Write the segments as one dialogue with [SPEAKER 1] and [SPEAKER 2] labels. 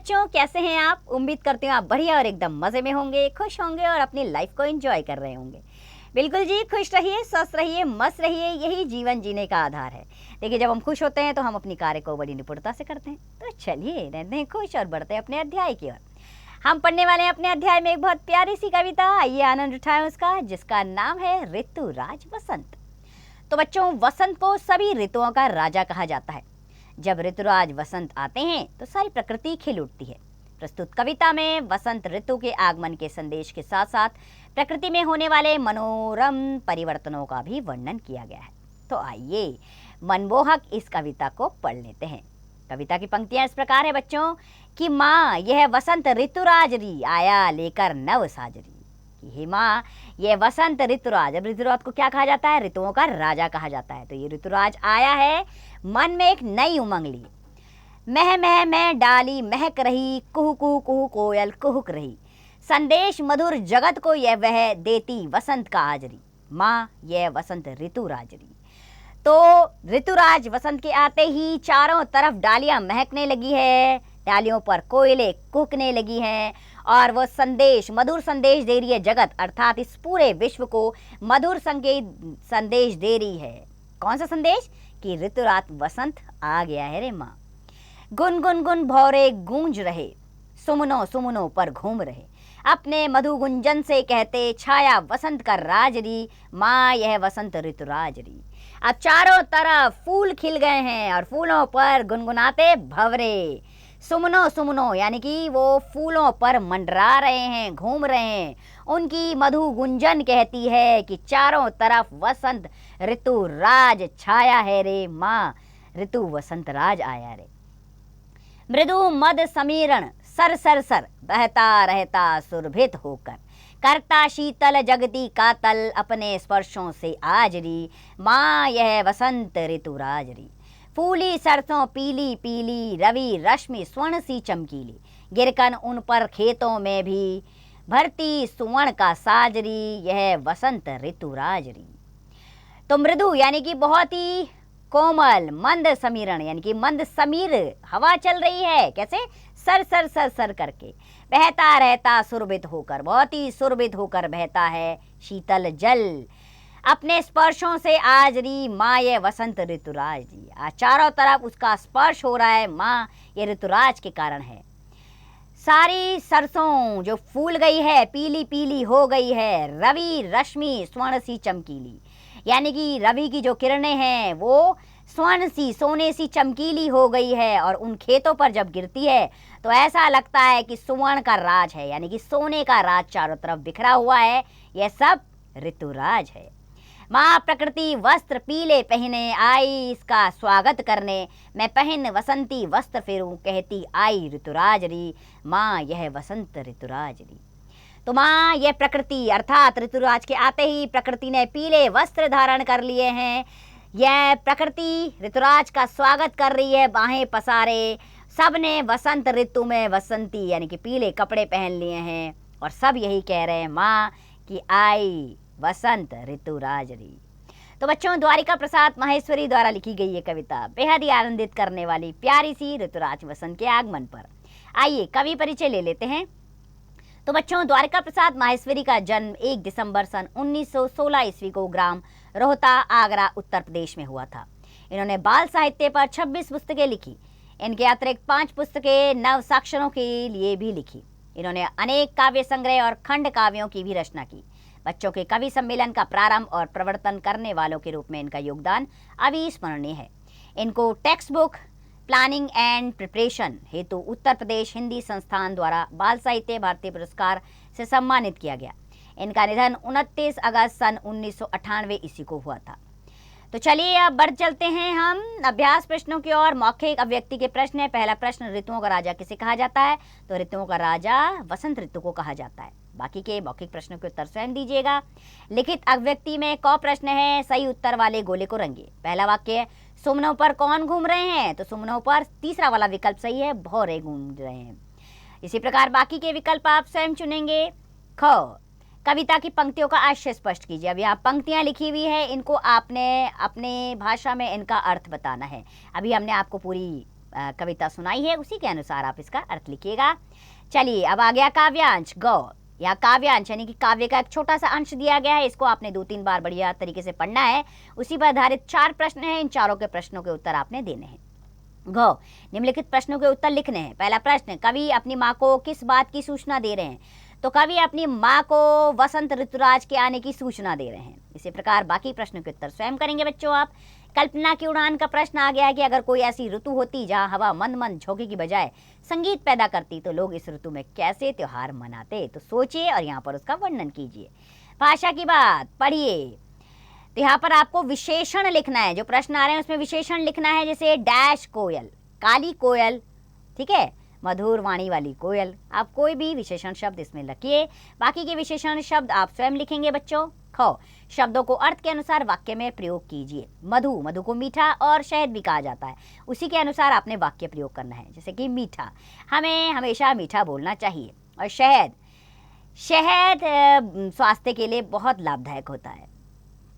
[SPEAKER 1] बच्चों, कैसे हैं आप? उम्मीद करती हूँ आप बढ़िया और एकदम मज़े में होंगे, खुश होंगे और अपनी लाइफ को एंजॉय कर रहे होंगे। बिल्कुल जी, खुश रहिए, स्वस्थ रहिए, मस्त रहिए, यही जीवन जीने का आधार है। देखिए, जब हम खुश होते हैं तो हम अपनी कार्य को बड़ी निपुणता से करते हैं। तो चलिए रहते हैं खुश और बढ़ते हैं अपने अध्याय की ओर। हम पढ़ने वाले हैं अपने अध्याय में एक बहुत प्यारी सी कविता। आइए आनंद उठाएं उसका, जिसका नाम है ऋतुराज वसंत। तो बच्चों, वसंत को सभी ऋतुओं का राजा कहा जाता है। जब ऋतुराज वसंत आते हैं तो सारी प्रकृति खिल उठती है। प्रस्तुत कविता में वसंत ऋतु के आगमन के संदेश के साथ साथ प्रकृति में होने वाले मनोरम परिवर्तनों का भी वर्णन किया गया है। तो आइए मनमोहक इस कविता को पढ़ लेते हैं। कविता की पंक्तियां इस प्रकार है बच्चों कि माँ यह वसंत ऋतुराजरी आया लेकर नव साजरी। कि हे माँ, यह वसंत ऋतुराज, अब ऋतुराज को क्या कहा जाता है? ऋतुओं का राजा कहा जाता है। तो ये ऋतुराज आया है, मन में एक नई उमंग ली। मह मह मह डाली महक रही, कुहू कुहू कुहू कोयल कुहुक रही। संदेश मधुर जगत को यह वह देती वसंत का आजरी। माँ यह वसंत ऋतुराजरी। तो ऋतुराज वसंत के आते ही चारों तरफ डालियां महकने लगी है, डालियों पर कोयले कुहकने लगी हैं और वो संदेश, मधुर संदेश दे रही है जगत, अर्थात इस पूरे विश्व को मधुर संदेश दे रही है। कौन सा संदेश? कि ऋतुराज वसंत आ गया है रे माँ। गुन गुन गुन भौरे गूंज रहे, सुमनों सुमनों पर घूम रहे। अपने मधु गुंजन से कहते छाया वसंत का राजरी। माँ यह वसंत ऋतुराजरी। अब चारों तरफ फूल खिल गए हैं और फूलों पर गुनगुनाते भंवरे। सुमनों सुमनों यानी कि वो फूलों पर मंडरा रहे हैं, घूम रहे हैं। उनकी मधु गुंजन कहती है कि चारों तरफ वसंत ऋतु राज छाया है रे माँ, ऋतु वसंत राज आया रे। मृदु मद समीरण सर सर सर बहता रहता सुरभित होकर, करता शीतल जगती का तल अपने स्पर्शों से आजरी। माँ यह वसंत ऋतु राजरी। फूली सरसों पीली पीली, रवि रश्मि स्वर्ण सी चमकीली। गिरकन उन पर खेतों में भी भरती सुवर्ण का साजरी। यह वसंत ऋतु राजरी। तो मृदु यानी कि बहुत ही कोमल, मंद समीरण यानी कि मंद समीर हवा चल रही है। कैसे? सर सर सर सर करके। बहता रहता सुरभित होकर, बहुत ही सुरभित होकर बहता है शीतल जल अपने स्पर्शों से आजरी। माँ ये वसंत ऋतुराज जी, चारों तरफ उसका स्पर्श हो रहा है। माँ ये ऋतुराज के कारण है। सारी सरसों जो फूल गई है, पीली पीली हो गई है। रवि रश्मि स्वर्ण सी चमकीली, यानी कि रवि की जो किरणें हैं वो स्वर्ण सी, सोने सी चमकीली हो गई है और उन खेतों पर जब गिरती है तो ऐसा लगता है कि सुवर्ण का राज है, यानी कि सोने का राज चारों तरफ बिखरा हुआ है। यह सब ऋतुराज है। माँ प्रकृति वस्त्र पीले पहने आई इसका स्वागत करने। मैं पहन वसंती वस्त्र फिरूं कहती आई ऋतुराजरी। माँ यह वसंत ऋतुराजरी। तो माँ यह प्रकृति अर्थात ऋतुराज के आते ही प्रकृति ने पीले वस्त्र धारण कर लिए हैं। यह प्रकृति ऋतुराज का स्वागत कर रही है, बाहें पसारे। सब ने वसंत ऋतु में वसंती यानी कि पीले कपड़े पहन लिए हैं और सब यही कह रहे हैं माँ कि आई वसंत ऋतुराजरी। तो बच्चों, द्वारिका प्रसाद माहेश्वरी द्वारा लिखी गई ये कविता बेहद ही आनंदित करने वाली प्यारी सी ऋतुराज वसंत के आगमन पर। आइए कवि परिचय ले लेते हैं। तो बच्चों, द्वारिका प्रसाद माहेश्वरी का जन्म 1 दिसंबर सन 1916 ईस्वी को ग्राम रोहता, आगरा, उत्तर प्रदेश में हुआ था। इन्होंने बाल साहित्य पर 26 पुस्तकें लिखी। इनके अतिरिक्त 5 पुस्तकें नव साक्षरों के लिए भी लिखी। इन्होंने अनेक काव्य संग्रह और खंड काव्यों की भी रचना की। बच्चों के कवि सम्मेलन का प्रारंभ और प्रवर्तन करने वालों के रूप में इनका योगदान अविस्मरणीय है। इनको text book planning and preparation हेतु उत्तर प्रदेश हिंदी संस्थान द्वारा बाल साहित्य भारतीय पुरस्कार से सम्मानित किया गया। इनका निधन 29 अगस्त सन 1998 ईस्वी को हुआ था। तो चलिए अब बढ़ चलते हैं हम अभ्यास प्रश्नों की ओर। मौखिक अभिव्यक्ति के प्रश्न है। पहला प्रश्न, ऋतुओं का राजा किसे कहा जाता है? तो ऋतुओं का राजा वसंत ऋतु को कहा जाता है। बाकी के मौखिक प्रश्नों के उत्तर स्वयं दीजिएगा। लिखित अभिव्यक्ति में क प्रश्न है, सही उत्तर वाले गोले को रंगे। पहला वाक्य, सुमनों पर कौन घूम रहे हैं? तो सुमनों पर तीसरा वाला विकल्प सही है, भौरे घूम रहे हैं। इसी प्रकार बाकी के विकल्प आप स्वयं चुनेंगे। ख, कविता की पंक्तियों का आशय स्पष्ट कीजिए। अब यहाँ पंक्तियाँ लिखी हुई है, इनको आपने अपने भाषा में इनका अर्थ बताना है। अभी हमने आपको पूरी कविता सुनाई है उसी के अनुसार आप इसका अर्थ लिखिएगा। चलिए अब आ गया काव्यांश ग। या काव्यांश यानी कि काव्य का एक छोटा सा अंश दिया गया है, इसको आपने 2-3 बार बढ़िया तरीके से पढ़ना है। उसी पर आधारित 4 प्रश्न हैं, इन चारों के प्रश्नों के उत्तर आपने देने हैं। घ, निम्नलिखित प्रश्नों के उत्तर लिखने हैं। पहला प्रश्न, कवि अपनी माँ को किस बात की सूचना दे रहे हैं? तो कवि अपनी माँ को वसंत ऋतुराज के आने की सूचना दे रहे हैं। इसी प्रकार बाकी प्रश्नों के उत्तर स्वयं करेंगे बच्चों आप। कल्पना की उड़ान का प्रश्न आ गया है कि अगर कोई ऐसी ऋतु होती जहाँ हवा मंद मंद झोंके की बजाय संगीत पैदा करती तो लोग इस ऋतु में कैसे त्योहार मनाते? तो सोचिए और यहाँ पर उसका वर्णन कीजिए। भाषा की बात पढ़िए, तो यहाँ पर आपको विशेषण लिखना है। जो प्रश्न आ रहे हैं उसमें विशेषण लिखना है, जैसे डैश कोयल, काली कोयल, ठीक है, मधुर वाणी वाली कोयल। आप कोई भी विशेषण शब्द इसमें लिखिए। बाकी के विशेषण शब्द आप स्वयं लिखेंगे बच्चों। ख, शब्दों को अर्थ के अनुसार वाक्य में प्रयोग कीजिए। मधु, मधु को मीठा और शहद भी कहा जाता है, उसी के अनुसार आपने वाक्य प्रयोग करना है। जैसे कि मीठा, हमें हमेशा मीठा बोलना चाहिए। और शहद, शहद स्वास्थ्य के लिए बहुत लाभदायक होता है,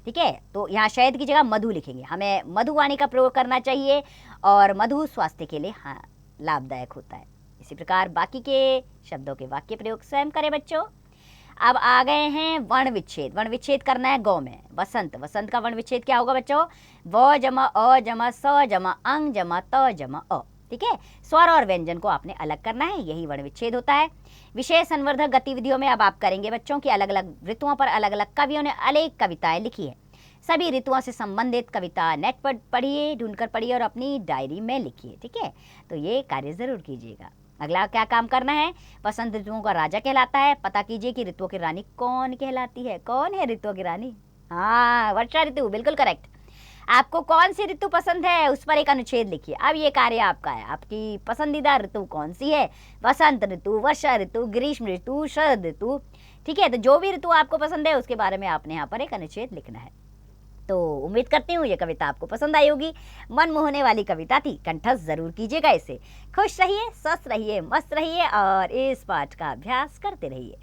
[SPEAKER 1] ठीक है। तो यहाँ शहद की जगह मधु लिखेंगे, हमें मधुवाणी का प्रयोग करना चाहिए और मधु स्वास्थ्य के लिए हाँ लाभदायक होता है। इसी प्रकार बाकी के शब्दों के वाक्य प्रयोग स्वयं करें बच्चों। अब आ गए हैं वर्ण विच्छेद। वर्ण विच्छेद करना है गौ में। वसंत, वसंत का वर्ण विच्छेद क्या होगा बच्चों? व जमा अ जमा स जमा अंग जमा त जमा अ, ठीक है। स्वर और व्यंजन को आपने अलग करना है, यही वर्ण विच्छेद होता है। विशेष संवर्धक गतिविधियों में अब आप करेंगे बच्चों की अलग अलग ऋतुओं पर अलग अलग कवियों ने अनेक कविताएं लिखी है। सभी ऋतुओं से संबंधित कविता नेट पर पढ़िए, ढूंढकर पढ़िए और अपनी डायरी में लिखिए, ठीक है। तो ये कार्य जरूर कीजिएगा। अगला क्या काम करना है? वसंत ऋतुओं का राजा कहलाता है, पता कीजिए कि ऋतुओं की रानी कौन कहलाती है। कौन है ऋतुओं की रानी? हाँ, वर्षा ऋतु, बिल्कुल करेक्ट। आपको कौन सी ऋतु पसंद है उस पर एक अनुच्छेद लिखिए। अब ये कार्य आपका है, आपकी पसंदीदा ऋतु कौन सी है? वसंत ऋतु, वर्षा ऋतु, ग्रीष्म ऋतु, शरद ऋतु, ठीक है। तो जो भी ऋतु आपको पसंद है उसके बारे में आपने यहाँ पर एक अनुच्छेद लिखना है। तो उम्मीद करती हूँ ये कविता आपको पसंद आई होगी। मन मोहने वाली कविता थी, कंठस्थ जरूर कीजिएगा इसे। खुश रहिए, स्वस्थ रहिए, मस्त रहिए और इस पाठ का अभ्यास करते रहिए।